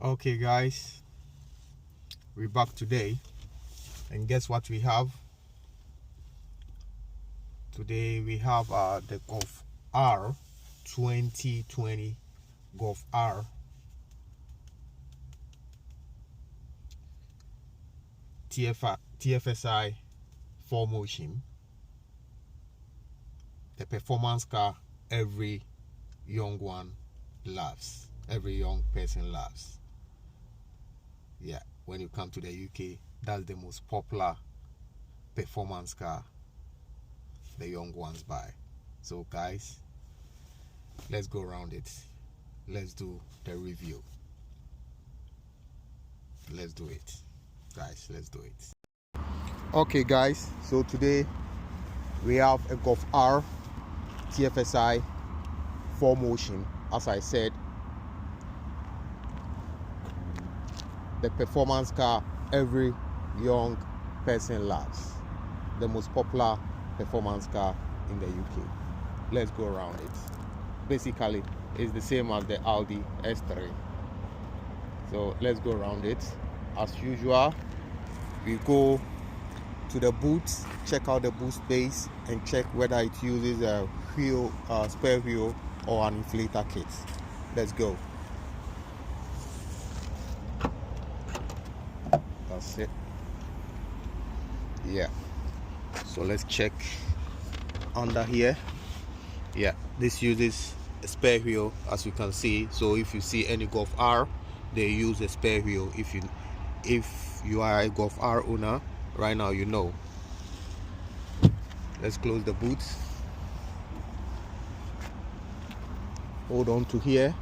Okay guys, we're back today, and guess what we have today? We have the Golf R 2020 Golf R TFSI 4Motion, the performance car every young one loves, every young person loves. Yeah, when you come to the UK, that's the most popular performance car the young ones buy. So guys, let's go around it. Let's do the review. Let's do it, guys. Let's do it. Okay guys, so today we have a Golf R TFSI 4Motion. As I said, the performance car every young person loves, the most popular performance car in the UK. Let's go around it. Basically, it's the same as the Audi S3. So let's go around it. As usual, we go to the boot, check out the boot space, and check whether it uses a wheel, spare wheel, or an inflator kit. Let's go. That's it. Yeah. So let's check under here. Yeah, this uses a spare wheel, as you can see. So if you see any Golf R, they use a spare wheel. If you are a Golf R owner right now, you know. Let's close the boot. Hold on to here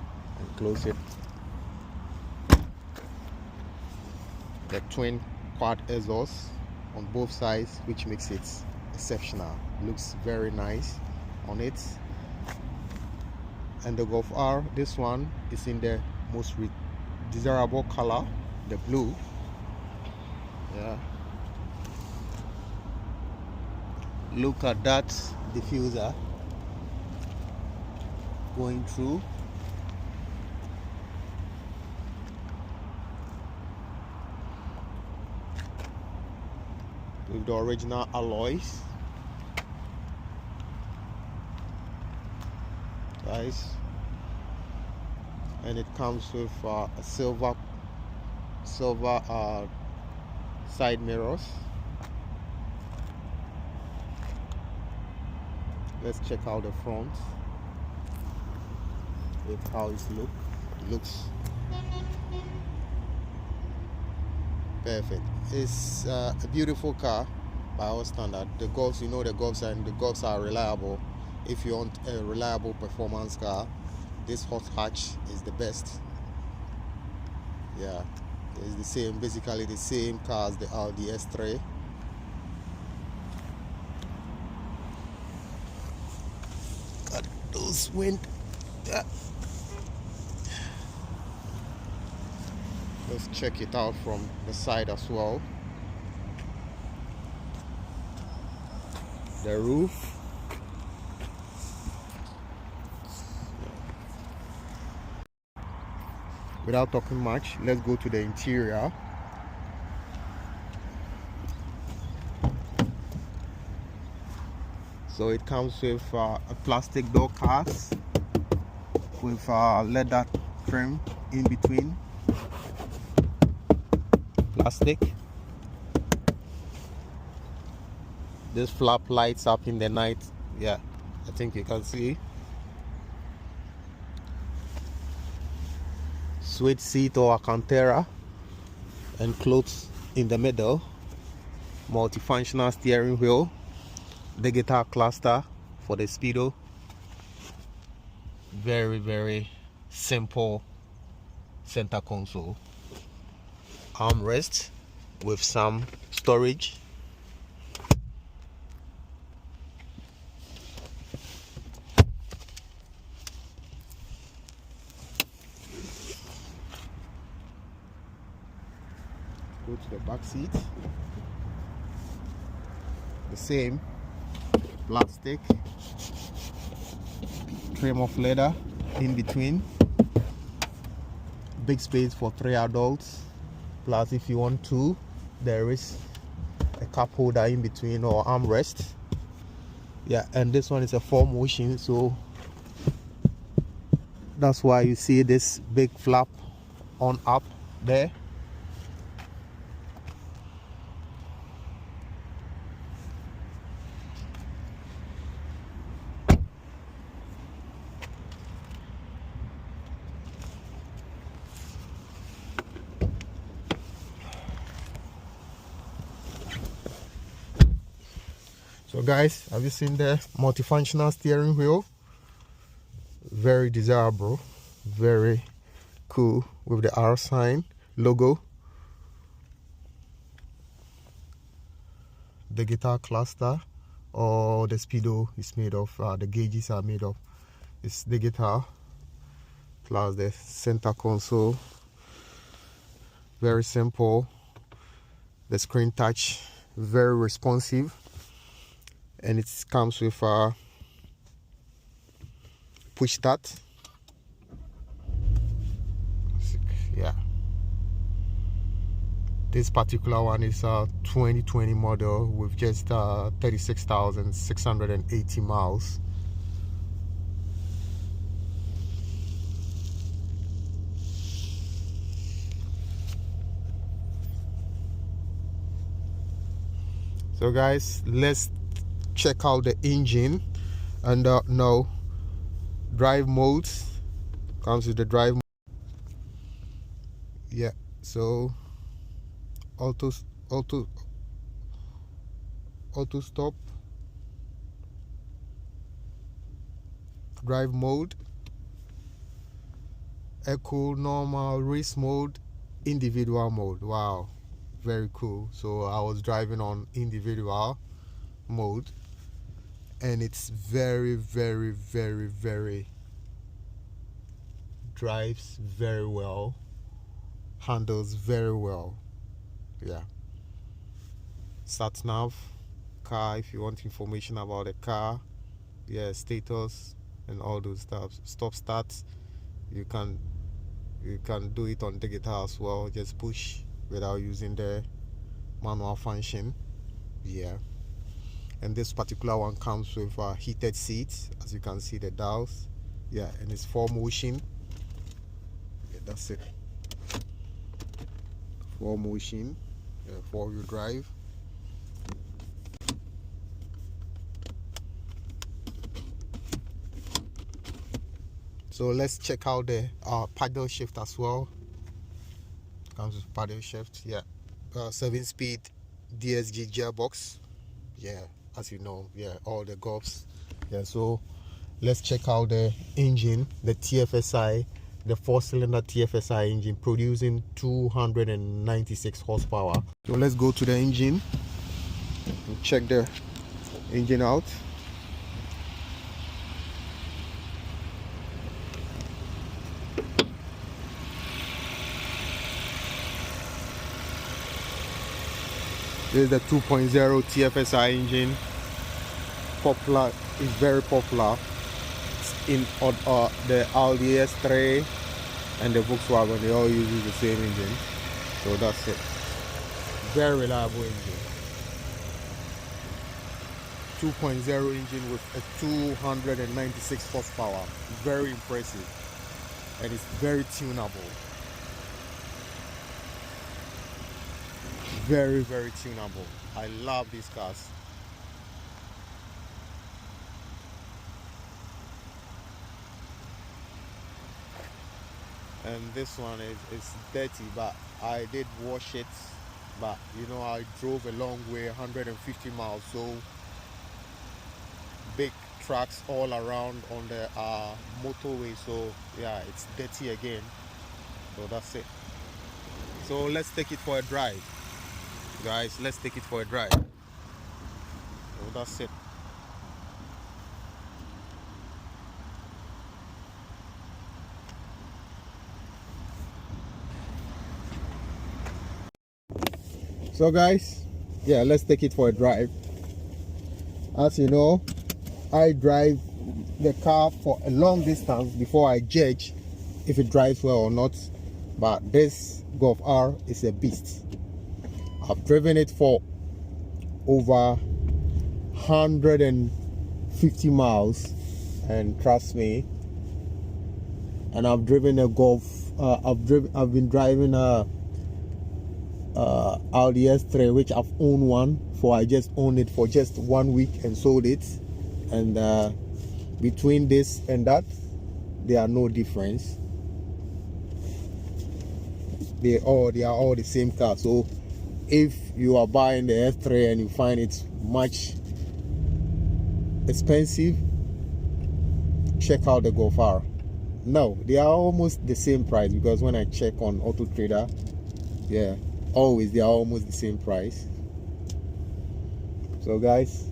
and close it. The twin quad exhaust on both sides, which makes it exceptional. Looks very nice on it. And the Golf R, this one is in the most desirable color, the blue. Yeah, look at that diffuser going through. With the original alloys, guys, and it comes with a silver side mirrors. Let's check out the front with how it looks perfect. It's a beautiful car by our standard. The Golfs, you know, the Golfs are reliable. If you want a reliable performance car, this hot hatch is the best. Yeah, it's the same, basically the same car as the Audi S3. Got those wind. Yeah. Let's check it out from the side as well. The roof. Without talking much, let's go to the interior. So it comes with a plastic door cast with leather trim in between. Plastic. This flap lights up in the night. Yeah, I think you can see. Suede seat or Alcantara, and clothes in the middle. Multifunctional steering wheel, digital cluster for the speedo. Very simple center console. Armrest with some storage. Go to the back seat. The same plastic trim of leather in between. big space for 3 adults, plus if you want to, there is a cup holder in between or armrest. Yeah, and this one is a 4Motion, so that's why you see this big flap on up there. So guys, have you seen the multifunctional steering wheel? Very desirable, very cool, with the R sign logo. The guitar cluster, or the speedo is made of, the gauges are made of, it's the guitar, plus the center console. Very simple. The screen touch, very responsive, and it comes with a push start. Yeah, this particular one is a 2020 model with just 36,680 miles. So guys, let's check out the engine. And no, drive modes comes with the drive mode. Yeah, so auto stop, drive mode, eco, normal, race mode, individual mode. Wow, very cool. So I was driving on individual mode, and it's very drives very well, handles very well. Yeah, sat nav, car, if you want information about the car, yeah, status and all those stuff. Stop start, you can do it on the guitar as well, just push without using the manual function. Yeah, and this particular one comes with heated seats, as you can see the dials. Yeah, and it's 4Motion. Yeah, that's it, 4Motion. 4-wheel drive. So let's check out the paddle shift as well. Comes with paddle shift. Yeah, 7-speed DSG gearbox. Yeah, as you know, yeah, all the Golfs. Yeah, so let's check out the engine, the TFSI, the 4-cylinder TFSI engine, producing 296 horsepower. So let's go to the engine and check the engine out. This is the 2.0 TFSI engine. Popular, is very popular in the Audi S3 and the Volkswagen. They all use the same engine, so that's it. Very reliable engine. 2.0 engine with a 296 horsepower. Very impressive, and it's very tunable. Very tunable. I love these cars. And this one is dirty, but I did wash it. But you know, I drove a long way, 150 miles, so big trucks all around on the motorway, so yeah, it's dirty again. So that's it. So let's take it for a drive, guys. Let's take it for a drive. So that's it. So guys, yeah, let's take it for a drive. As you know, I drive the car for a long distance before I judge if it drives well or not. but this Golf R is a beast. I've driven it for over 150 miles, and trust me. And I've driven a Golf. I've been driving a Audi S3, which I've owned one for. I just owned it for just 1 week and sold it. And between this and that, there are no difference. They are all the same car. So if you are buying the S3 and you find it's much expensive, check out the Golf R. No, they are almost the same price, because when I check on Auto Trader, yeah, always they are almost the same price. So guys,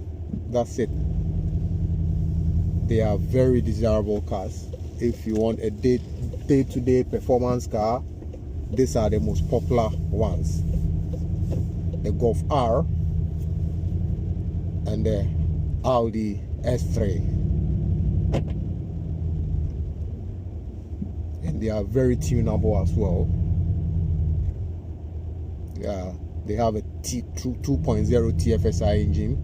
that's it. They are very desirable cars. If you want a day-to-day performance car, these are the most popular ones: the Golf R and the Audi S3. And they are very tunable as well. Yeah, they have a 2.0 TFSI engine,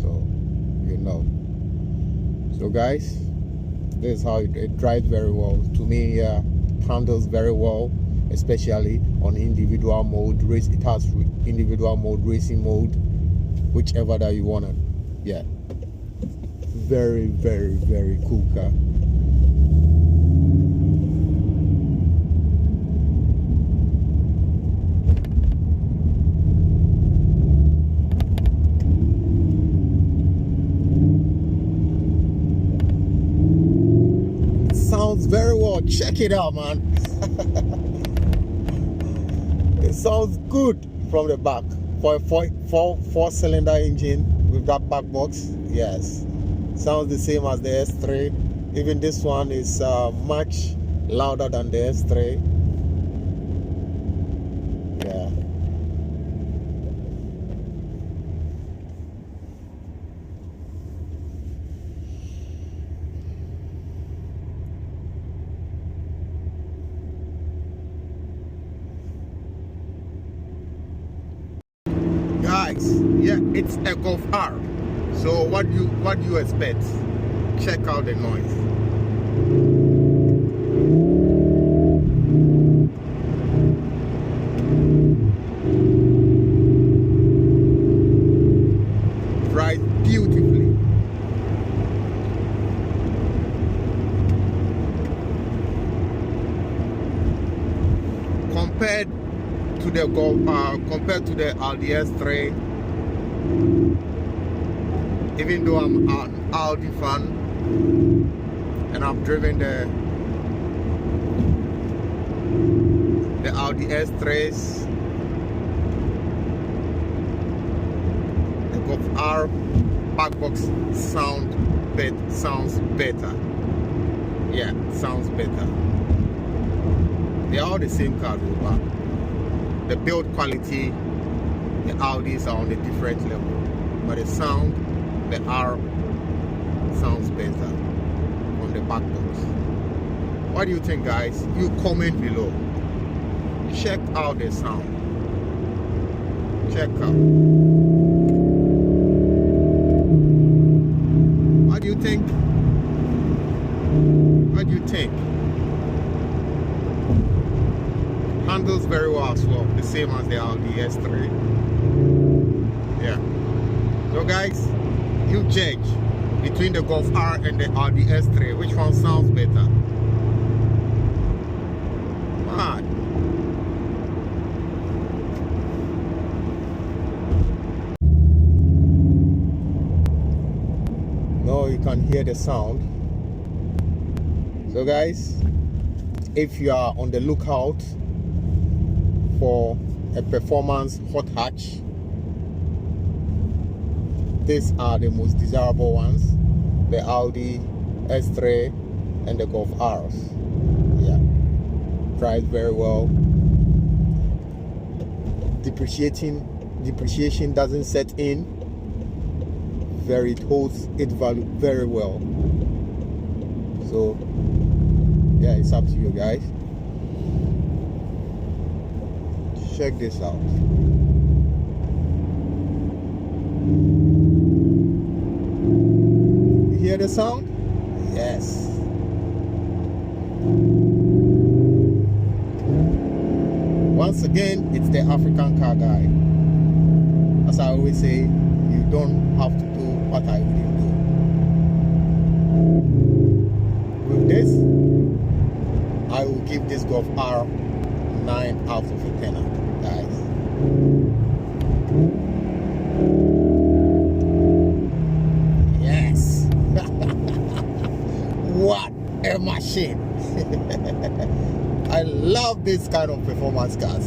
so you know. So guys, this is how it drives very well. To me, handles very well, especially on individual mode. It has individual mode, racing mode, whichever that you want to. Yeah, very, very, very cool car. It sounds very well. Check it out, man. It sounds good from the back for a four-cylinder engine with that back box. Yes, sounds the same as the S3. Even this one is much louder than the S3. Yeah. Guys, yeah, it's a Golf R. So what do you expect? Check out the noise. Drives beautifully. Compared to the compared to the Audi S3, even though I'm an Audi fan and I've driven the Audi S3s, the Golf R back box sounds better. Yeah, sounds better. They are all the same car, but the build quality, the Audis are on a different level, but the sound, the R sounds better on the back box. What do you think, guys? You comment below. Check out the sound. Check out. What do you think? What do you think? Handles very well as well, the same as the Audi S3. Yeah. So guys, you judge between the Golf R and the Audi S3. Which one sounds better? Mad. Now you can hear the sound. So guys, if you are on the lookout for a performance hot hatch, these are the most desirable ones: the Audi S3 and the Golf Rs. Yeah, drives very well. Depreciation doesn't set in. It holds its value very well. So Yeah, it's up to you guys. Check this out. You hear the sound? Yes. Once again, it's the African car guy. As I always say, you don't have to do what I wouldn't do. With this, I will give this Golf R 9 out of a 10, guys. Yes. What a machine. I love this kind of performance cars.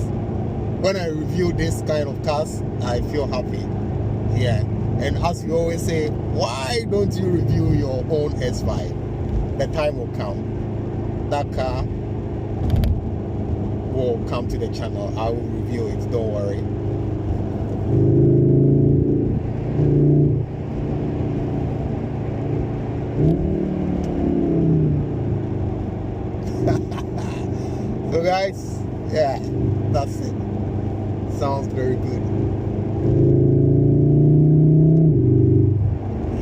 When I review this kind of cars, I feel happy. Yeah. And as you always say, why don't you review your own S5? The time will come. That car will come to the channel. I will review it, don't worry. So guys, yeah, that's it. Sounds very good.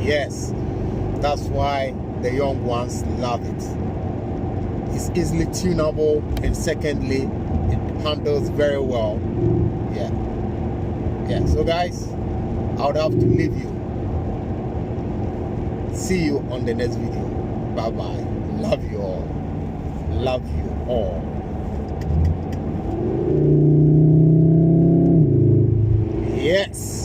Yes, that's why the young ones love it. It's easily tunable, and secondly, it handles very well. Yeah. So guys, I would have to leave you. See you on the next video. Bye bye. Love you all. Love you all. Yes.